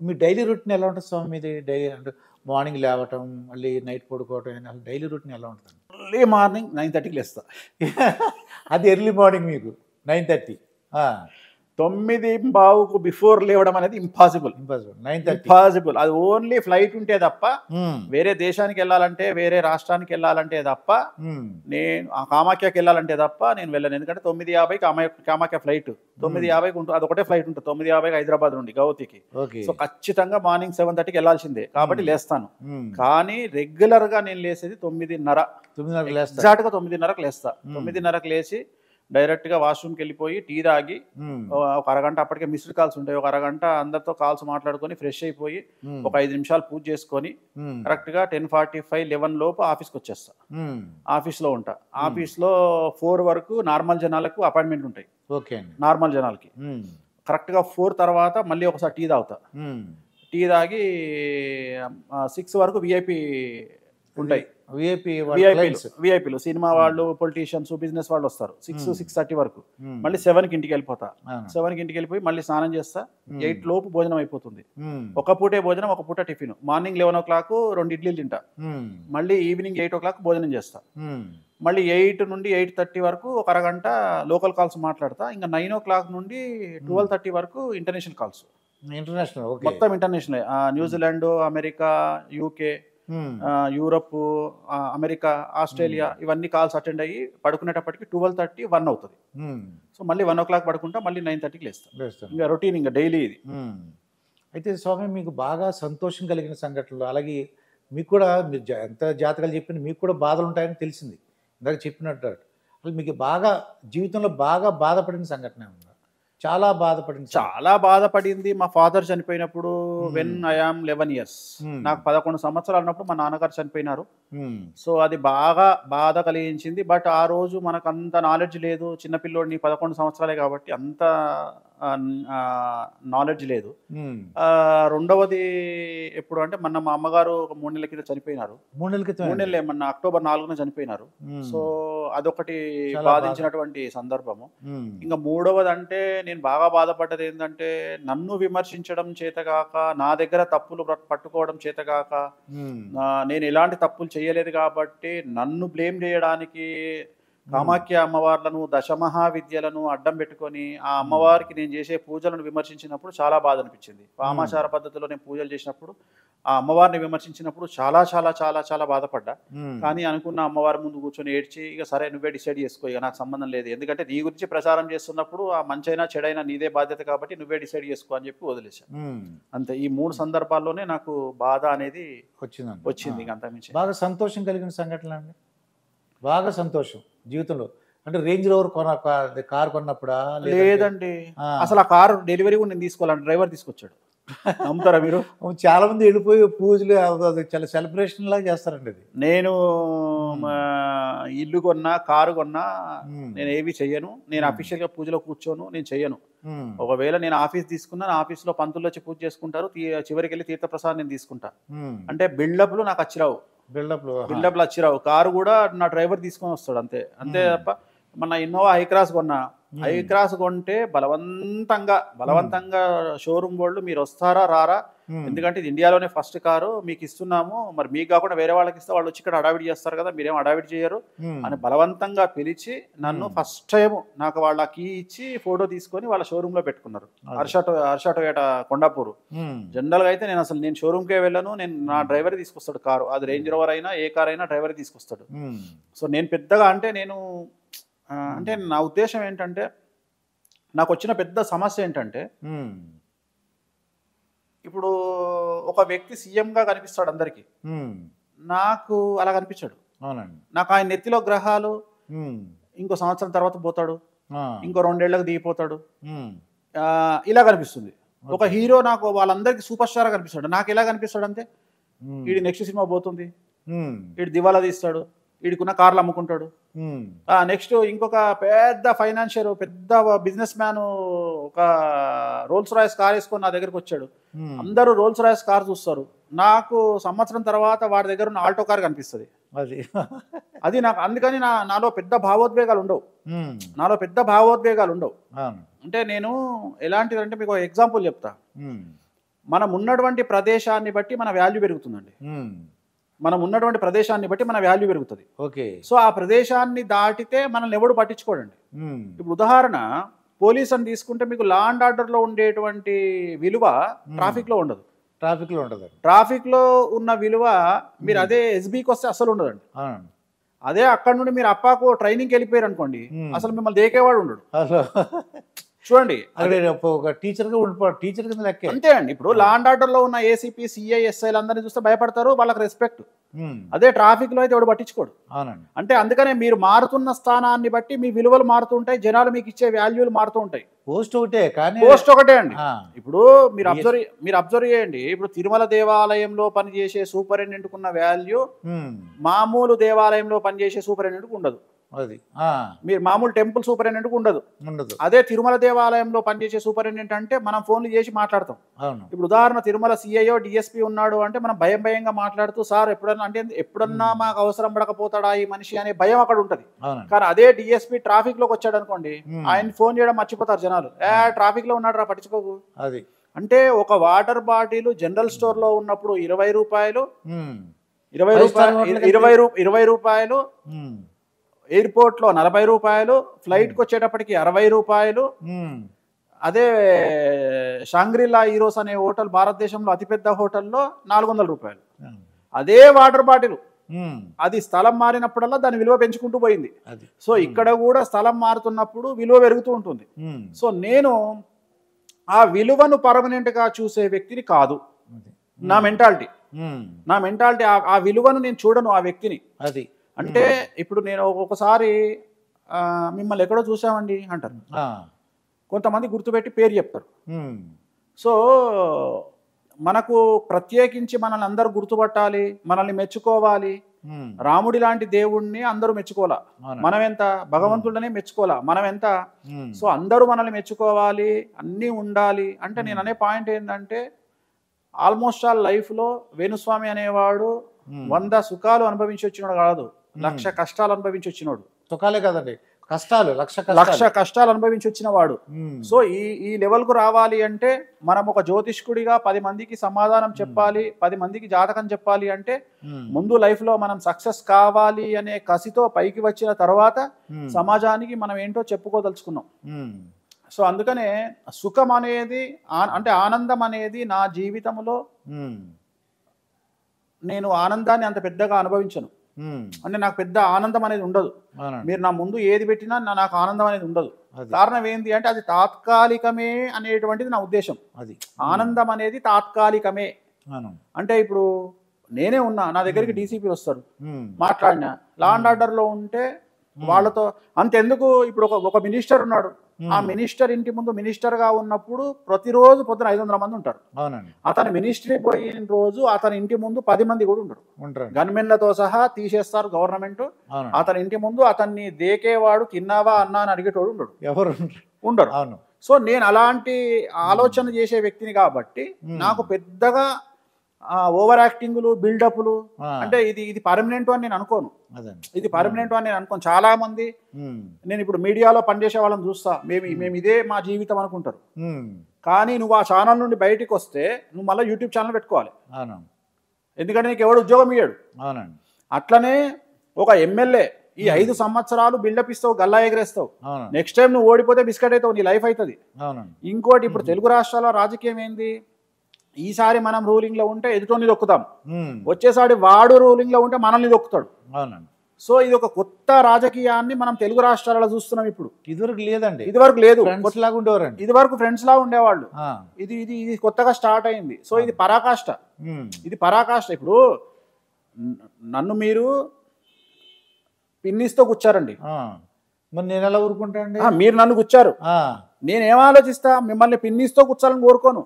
మీ daily routine ఎలా ఉంటుంది స్వామి మీది? డైలీ అంటే మార్నింగ్ లేవటం, మళ్ళీ నైట్ పడుకోవటం అసలు డైలీ రొటీన్ ఎలా ఉంటదండి? ఎర్లీ మార్నింగ్ 9:30కి లేస్తా. అది ఎర్లీ మార్నింగ్ మీకు 9:30. ఆ! 9:15కు బిఫోర్ లేవడం అనేది ఇంపాసిబుల్. ఇంపాసిబుల్. 9:30. ఇంపాసిబుల్. అది ఓన్లీ ఫ్లైట్ ఉంటే తప్ప, హ్మ్. వేరే దేశానికి వెళ్ళాలంటే, వేరే రాష్ట్రానికి వెళ్ళాలంటే తప్ప, హ్మ్. నేను కామాఖ్యకి వెళ్ళాలంటే తప్ప నేను వెళ్ళను. ఎందుకంటే 9:50కి కామాఖ్య ఫ్లైట్. 9:50కి ఉంటుంది. అదొకటే ఫ్లైట్ ఉంటుంది. 9:50కి హైదరాబాద్ నుండి గౌహతికి. ఓకే. సో ఖచ్చితంగా మార్నింగ్ 7:30కి వెళ్ళాల్సిందే. కాబట్టి లేస్తాను. హ్మ్. కానీ రెగ్యులర్గా నేను లేసేది 9:30. 9:30కి లేస్తారు. ఎగ్జాక్ట్గా 9:30కి లేస్తా. 9:30కి లేచి డైరెక్ట్గా వాష్రూమ్కి వెళ్ళిపోయి టీ తాగి హ్మ్. ఒక అరగంట, అప్పటికే మిస్డ్ కాల్స్ ఉంటాయి, ఒక అరగంట అందరితో కాల్స్ మాట్లాడుకొని ఫ్రెష్ అయిపోయి హ్మ్. ఒక 5 నిమిషాలు పూజ చేసుకొని హ్మ్. కరెక్ట్గా 10:45, 11 లోపు ఆఫీస్కి వచ్చేస్తా. హ్మ్. ఆఫీస్లో ఉంటా. ఆఫీస్లో 4 వరకు నార్మల్ జనాలకు అపాయింట్మెంట్ ఉంటాయి. ఓకే అండి. నార్మల్ జనాలకి హ్మ్. కరెక్ట్గా 4 తర్వాత మళ్ళీ ఒకసారి టీ తాగుతా. హ్మ్. టీ తాగి 6 వరకు విఐపి ఉంటాయి. విఐపి విఐపీలు సినిమా వాళ్ళు, పొలిటీషియన్స్, బిజినెస్ వాళ్ళు వస్తారు. 6-6:30 వరకు. మళ్ళీ 7కి ఇంటికి వెళ్ళిపోతా. 7కి ఇంటికి వెళ్ళిపోయి మళ్ళీ స్నానం చేస్తా. 8 లోపు భోజనం అయిపోతుంది. ఒక పూటే భోజనం, ఒక పూట టిఫిన్. మార్నింగ్ 11 o'clock 2 ఇడ్లీలు తింటా. మళ్ళీ ఈవినింగ్ 8 o'clock భోజనం చేస్తా. మళ్ళీ 8 నుండి 8:30 వరకు ఒక అరగంట లోకల్ కాల్స్ మాట్లాడతా. ఇంకా 9 o'clock నుండి 12:30 వరకు ఇంటర్నేషనల్ కాల్స్. ఇంటర్నేషనల్. ఓకే. మొత్తం international. New Zealand, America, UK, Europe, America, Australia ఇవన్నీ కాల్స్ అటెండ్ అయ్యి పడుకునేటప్పటికి 12:30, 1 అవుతుంది. సో మళ్ళీ 1 o'clock పడుకుంటా. మళ్ళీ 9:30కి లేస్తాను. ఇంకా రొటీన్, ఇంకా డైలీ ఇది. అయితే స్వామి మీకు బాగా సంతోషం కలిగిన సంఘటనలు, అలాగే మీకు కూడా మీరు ఎంత జాతకాలు చెప్పినా మీకు కూడా బాధలు ఉంటాయని తెలిసింది ఇందాక చెప్పినట్టు. అసలు మీకు బాగా జీవితంలో బాగా బాధపడిన సంఘటన ఉందా? చాలా బాధపడింది మా ఫాదర్ చనిపోయినప్పుడు. వెన్ ఐ ఆమ్ 11 years, నాకు 11 సంవత్సరాలు ఉన్నప్పుడు మా నాన్నగారు చనిపోయినారు. సో అది బాగా బాధ కలిగించింది. బట్ ఆ రోజు మనకు అంత నాలెడ్జ్ లేదు. చిన్నపిల్లోడిని, 11 సంవత్సరాలే కాబట్టి అంత నాలెడ్జ్ లేదు. రెండవది ఎప్పుడు అంటే మా అమ్మగారు ఒక 3 నెలల కింద చనిపోయినారు. 3 నెలల క్రితం. 3 నెలలు ఏమన్నా అక్టోబర్ 4న చనిపోయినారు. సో అదొకటి బాధించినటువంటి సందర్భము. ఇంకా మూడవది అంటే నేను బాగా బాధపడ్డది ఏంటంటే, నన్ను విమర్శించడం చేతగాక, నా దగ్గర తప్పులు పట్టుకోవడం చేతగాక, నేను ఎలాంటి తప్పులు చేయలేదు కాబట్టి నన్ను బ్లేమ్ చేయడానికి కామాఖ్య అమ్మవార్లను, దశమహావిద్యలను అడ్డం పెట్టుకొని ఆ అమ్మవారికి నేను చేసే పూజలను విమర్శించినప్పుడు చాలా బాధ అనిపించింది. వామాచార పద్ధతిలో నేను పూజలు చేసినప్పుడు ఆ అమ్మవారిని విమర్శించినప్పుడు చాలా చాలా చాలా చాలా బాధపడ్డా. కానీ అనుకున్న అమ్మవారి ముందు కూర్చొని ఏడ్చి, ఇక సరే నువ్వే డిసైడ్ చేసుకో, ఇక నాకు సంబంధం లేదు, ఎందుకంటే నీ గురించి ప్రచారం చేస్తున్నప్పుడు ఆ మంచైనా చెడైనా నీదే బాధ్యత కాబట్టి నువ్వే డిసైడ్ చేసుకో అని చెప్పి వదిలేశాను. అంతే. ఈ 3 సందర్భాల్లోనే నాకు బాధ అనేది వచ్చింది. ఇంక అంతకుమించి బాగా సంతోషం కలిగిన సంఘటనలు అండి. బాగా సంతోషం జీవితంలో అంటే రేంజ్ రోవర్ కార్ కొన్నప్పుడా? లేదండి, అసలు ఆ కారు డెలివరీ కూడా నేను తీసుకోవాలంటే డ్రైవర్ తీసుకొచ్చాడు. నమ్ముతారా మీరు? చాలా మంది వెళ్ళిపోయి పూజలు చాలా సెలబ్రేషన్ లాగా చేస్తారండి అది. నేను ఇల్లు కొన్నా, కారు కొన్నా నేను ఏవి చెయ్యను. నేను అఫీషియల్గా పూజలో కూర్చోను, నేను చెయ్యను. ఒకవేళ నేను ఆఫీస్ తీసుకున్నా, ఆఫీస్లో పంతులు వచ్చి పూజ చేసుకుంటారు, చివరికి వెళ్ళి తీర్థప్రసాదం నేను తీసుకుంటా. అంటే బిల్డప్లు నాకు అచ్చిరావు. బిల్డప్లు అచ్చిరావు. కారు కూడా నా డ్రైవర్ తీసుకొని వస్తాడు. అంతే తప్ప మన ఇన్నోవా హైక్రాస్ కొన్నా, హైక్రాస్ కొంటే బలవంతంగా షోరూమ్ వాళ్ళు మీరు వస్తారా రారా, ఎందుకంటే ఇది ఇండియాలోనే ఫస్ట్ కారు, మీకు ఇస్తున్నాము, మరి మీకు కాకుండా వేరే వాళ్ళకి ఇస్తే వాళ్ళు వచ్చి ఇక్కడ అడావిడి చేస్తారు కదా, మీరేం అడావిడి చేయరు అని బలవంతంగా పిలిచి నన్ను ఫస్ట్ టైం నాకు వాళ్ళ కీ ఇచ్చి ఫోటో తీసుకొని వాళ్ళ షోరూమ్ లో పెట్టుకున్నారు. హర్ష టొయోటా కొండాపూర్. జనరల్గా అయితే నేను షోరూమ్కే వెళ్ళను, నా డ్రైవర్ తీసుకొస్తాడు కారు. అది రేంజ్ రోవర్ అయినా ఏ కార్ అయినా డ్రైవర్ తీసుకొస్తాడు. సో నేను పెద్దగా అంటే నా ఉద్దేశం ఏంటంటే, నాకు వచ్చిన పెద్ద సమస్య ఏంటంటే, ఇప్పుడు ఒక వ్యక్తి సీఎంగా కనిపిస్తాడు అందరికి, నాకు అలా కనిపించాడు. నాకు ఆయన నెత్తిలో గ్రహాలు ఇంకో సంవత్సరం తర్వాత పోతాడు, ఇంకో 2 ఏళ్లకు దిగిపోతాడు, ఇలా కనిపిస్తుంది. ఒక హీరో నాకు వాళ్ళందరికీ సూపర్ స్టార్ కనిపిస్తాడు, నాకు ఎలా కనిపిస్తాడు అంటే, వీడి నెక్స్ట్ సినిమా పోతుంది, వీడు దివాలా తీస్తాడు, వీడికున్న కార్లు అమ్ముకుంటాడు, నెక్స్ట్ ఇంకొక పెద్ద ఫైనాన్షియర్, పెద్ద బిజినెస్ మ్యాన్ ఒక రోల్స్ రాయ్స్ కార్ వేసుకొని నా దగ్గరకు వచ్చాడు. అందరూ రోల్స్ రాయ్స్ కార్ చూస్తారు, నాకు సంవత్సరం తర్వాత వాడి దగ్గర ఉన్న ఆల్టో కార్ కనిపిస్తుంది. అది నాకు అందుకని నాలో పెద్ద భావోద్వేగాలు ఉండవు. అంటే నేను ఎలాంటిదంటే మీకు ఎగ్జాంపుల్ చెప్తా. మనం ఉన్నటువంటి ప్రదేశాన్ని బట్టి మన వాల్యూ పెరుగుతుందండి. మనం ఉన్నటువంటి ప్రదేశాన్ని బట్టి మన వాల్యూ పెరుగుతుంది. ఓకే. సో ఆ ప్రదేశాన్ని దాటితే మనల్ని ఎవడు పట్టించుకోడండి. ఇప్పుడు ఉదాహరణ పోలీస్ అని తీసుకుంటే మీకు లా అండ్ ఆర్డర్లో ఉండేటువంటి విలువ ట్రాఫిక్లో ఉండదు. ట్రాఫిక్లో ఉన్న విలువ మీరు అదే ఎస్బీకి వస్తే అసలు ఉండదండి. అదే అక్కడ నుండి మీరు అప్పాకు ట్రైనింగ్కి వెళ్ళిపోయారు అనుకోండి, అసలు మిమ్మల్ని దేకేవాడు ఉండడు. చూడండి, ఒక టీచర్గా టీచర్ కింద లెక్క అంతే అండి. ఇప్పుడు లా అండ్ ఆర్డర్లో ఉన్న ఏసీపీ, సిఐ, ఎస్ఐలు అందరినీ చూస్తే భయపడతారు, వాళ్ళకి రెస్పెక్ట్. అదే ట్రాఫిక్లో అయితే ఎవడు పట్టించుకోడు. అవునండి. అంటే అందుకనే మీరు మారుతున్న స్థానాన్ని బట్టి మీ విలువలు మారుతూ ఉంటాయి, జనాలు మీకు ఇచ్చే వాల్యూలు మారుతూ ఉంటాయి. పోస్ట్ ఒకటే కానీ పోస్ట్ ఒకటే అండి. ఇప్పుడు మీరు అబ్జర్వ్ చేయండి. ఇప్పుడు తిరుమల దేవాలయంలో పనిచేసే సూపరింటెండెంట్కి ఉన్న వాల్యూ మామూలు దేవాలయంలో పనిచేసే సూపరింటెండెంట్కి ఉండదు. అది మీరు మామూలు టెంపుల్ సూపరింటెండెంట్కి ఉండదు. అదే తిరుమల దేవాలయంలో పనిచేసే సూపరింటెండెంట్ అంటే మనం ఫోన్లు చేసి మాట్లాడతాం. ఇప్పుడు ఉదాహరణ తిరుమల సిఐఓ డిఎస్పీ ఉన్నాడు అంటే మనం భయంగా మాట్లాడుతూ సార్ ఎప్పుడన్నా మాకు అవసరం పడకపోతాడా ఈ మనిషి అనే భయం అక్కడ ఉంటది. కానీ అదే డిఎస్పీ ట్రాఫిక్ లోకి వచ్చాడు అనుకోండి, ఆయన ఫోన్ చేయడం మర్చిపోతారు జనాలు. ట్రాఫిక్ లో ఉన్నాడు రా పట్టించుకోకు. అది అంటే ఒక వాటర్ బాటిల్ జనరల్ స్టోర్ లో ఉన్నప్పుడు 20 రూపాయలు, 20 రూపాయలు, ఎయిర్పోర్ట్ లో 40 రూపాయలు, ఫ్లైట్ కి వచ్చేటప్పటికి 60 రూపాయలు. అదే షాంగ్రీలా ఈరోస్ అనే హోటల్ భారతదేశంలో అతిపెద్ద హోటల్లో 400 రూపాయలు. అదే వాటర్ బాటిల్ అది స్థలం మారినప్పుడల్లా దాని విలువ పెంచుకుంటూ పోయింది. సో ఇక్కడ కూడా స్థలం మారుతున్నప్పుడు విలువ పెరుగుతూ ఉంటుంది. సో నేను ఆ విలువను పర్మనెంట్ గా చూసే వ్యక్తిని కాదు. నా మెంటాలిటీ ఆ విలువను నేను చూడను ఆ వ్యక్తిని. అది అంటే ఇప్పుడు నేను ఒకసారి మిమ్మల్ని ఎక్కడో చూసామండి అంటారు, కొంతమంది గుర్తుపెట్టి పేరు చెప్తారు. సో మనకు ప్రత్యేకించి మనల్ని అందరూ గుర్తుపట్టాలి, మనల్ని మెచ్చుకోవాలి. రాముడి లాంటి దేవుణ్ణి అందరూ మెచ్చుకోవాలా, మనం ఎంత భగవంతుడనే మెచ్చుకోవాలా, మనం ఎంత. సో అందరూ మనల్ని మెచ్చుకోవాలి, అన్నీ ఉండాలి. అంటే నేను అనే పాయింట్ ఏంటంటే ఆల్మోస్ట్ ఆల్ లైఫ్లో వేణుస్వామి అనేవాడు 100 సుఖాలు అనుభవించి వచ్చినాడు కాదు, 1,00,000 కష్టాలు అనుభవించి వచ్చినాడు. సుఖాలే కదండి, కష్టాలు 1,00,000 కష్టాలు అనుభవించి వచ్చిన వాడు. సో ఈ లెవెల్ కు రావాలి అంటే మనం ఒక జ్యోతిష్కుడిగా 10 మందికి సమాధానం చెప్పాలి, 10 మందికి జాతకం చెప్పాలి అంటే ముందు లైఫ్ లో మనం సక్సెస్ కావాలి అనే కసితో పైకి వచ్చిన తర్వాత సమాజానికి మనం ఏంటో చెప్పుకోదలుచుకున్నాం. సో అందుకనే సుఖం అనేది అంటే ఆనందం అనేది నా జీవితంలో నేను ఆనందాన్ని అంత పెద్దగా అనుభవించను. అంటే నాకు పెద్ద ఆనందం అనేది ఉండదు. మీరు నా ముందు ఏది పెట్టినా నాకు ఆనందం అనేది ఉండదు. కారణం ఏంటి అంటే అది తాత్కాలికమే అనేటువంటిది నా ఉద్దేశం. అది ఆనందం అనేది తాత్కాలికమే. అంటే ఇప్పుడు నేనే ఉన్నా, నా దగ్గరికి డీసీపీ వస్తారు, మాట్లాడినా లా అండ్ ఆర్డర్ లో ఉంటే వాళ్ళతో అంతెందుకు. ఇప్పుడు ఒక మినిస్టర్ ఉన్నాడు, ఆ మినిస్టర్ ఇంటి ముందు మినిస్టర్ గా ఉన్నప్పుడు ప్రతిరోజు పొద్దున 500 మంది ఉంటారు. అతను మినిస్ట్రీ పోయిన రోజు అతని ఇంటి ముందు 10 మంది కూడా ఉంటారు. గన్మెన్లతో సహా తీసేస్తారు గవర్నమెంట్. అతని ఇంటి ముందు అతన్ని దేకేవాడు, తిన్నావా అన్నా అని అడిగేటోడు ఉండడు, ఎవరు ఉండరు. సో నేను అలాంటి ఆలోచన చేసే వ్యక్తిని కాబట్టి నాకు పెద్దగా ఓవర్ యాక్టింగ్లు, బిల్డప్లు అంటే ఇది పర్మనెంట్ అని నేను అనుకోను. ఇది పర్మనెంట్ అని నేను అనుకోను. చాలా మంది నేను ఇప్పుడు మీడియాలో పనిచేసే వాళ్ళని చూస్తా, మేము ఇదే మా జీవితం అనుకుంటారు. కానీ నువ్వు ఆ ఛానల్ నుండి బయటికి వస్తే నువ్వు మళ్ళీ యూట్యూబ్ ఛానల్ పెట్టుకోవాలి, ఎందుకంటే నీకు ఎవడు ఉద్యోగం ఇయ్యాడు. అట్లనే ఒక ఎమ్మెల్యే ఈ 5 సంవత్సరాలు బిల్డప్ ఇస్తావు, గల్లా ఎగరేస్తావు, నెక్స్ట్ టైం నువ్వు ఓడిపోతే బిస్కెట్ అవుతావు, నీ లైఫ్ అవుతుంది. ఇంకోటి ఇప్పుడు తెలుగు రాష్ట్రాల రాజకీయం ఏంది, ఈసారి మనం రూలింగ్ లో ఉంటే ఎదుటోని దొక్కుతాం, వచ్చేసారి వాడు రూలింగ్ లో ఉంటే మనల్ని దొక్కుతాడు. సో ఇది ఒక కొత్త రాజకీయాన్ని మనం తెలుగు రాష్ట్రాలలో చూస్తున్నాం. ఇప్పుడు ఇదివరకు లేదండి, ఇదివరకు లేదు, ఇదివరకు ఫ్రెండ్స్ లా ఉండేవాళ్ళు. ఇది కొత్తగా స్టార్ట్ అయింది. సో ఇది పరాకాష్ట, ఇది పరాకాష్ట. ఇప్పుడు నన్ను మీరు పిన్నిస్తో కూర్చారండి, మరి నేను ఎలా ఊరుకుంటానండి? మీరు నన్ను కూర్చారు, నేనేం ఆలోచిస్తా, మిమ్మల్ని పిన్నిస్తో కూర్చోాలని కోరుకోను,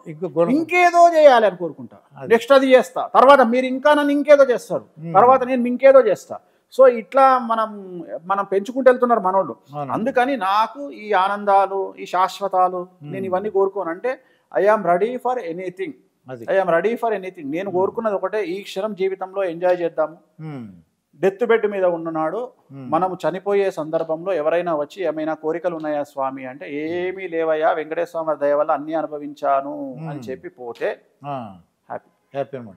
ఇంకేదో చేయాలి అని కోరుకుంటా. నెక్స్ట్ అది చేస్తా, తర్వాత మీరు ఇంకా నన్ను ఇంకేదో చేస్తారు, తర్వాత నేను ఇంకేదో చేస్తా. సో ఇట్లా మనం పెంచుకుంటూ వెళ్తున్నారు మనోళ్ళు. అందుకని నాకు ఈ ఆనందాలు, ఈ శాశ్వతాలు నేను ఇవన్నీ కోరుకోను. అంటే I am ready for anything, I am ready for anything. నేను కోరుకున్నది ఒకటే, ఈ క్షణం జీవితంలో ఎంజాయ్ చేద్దాము, డెత్ బెడ్ మీద ఉన్ననాడు మనం చనిపోయే సందర్భంలో ఎవరైనా వచ్చి ఏమైనా కోరికలు ఉన్నాయా స్వామి అంటే ఏమీ లేవయ్యా, వెంకటేశ్వర స్వామి దయ వల్ల అన్ని అనుభవించాను అని చెప్పి పోతే హ్యాపీ హ్యాపీ అనమాట.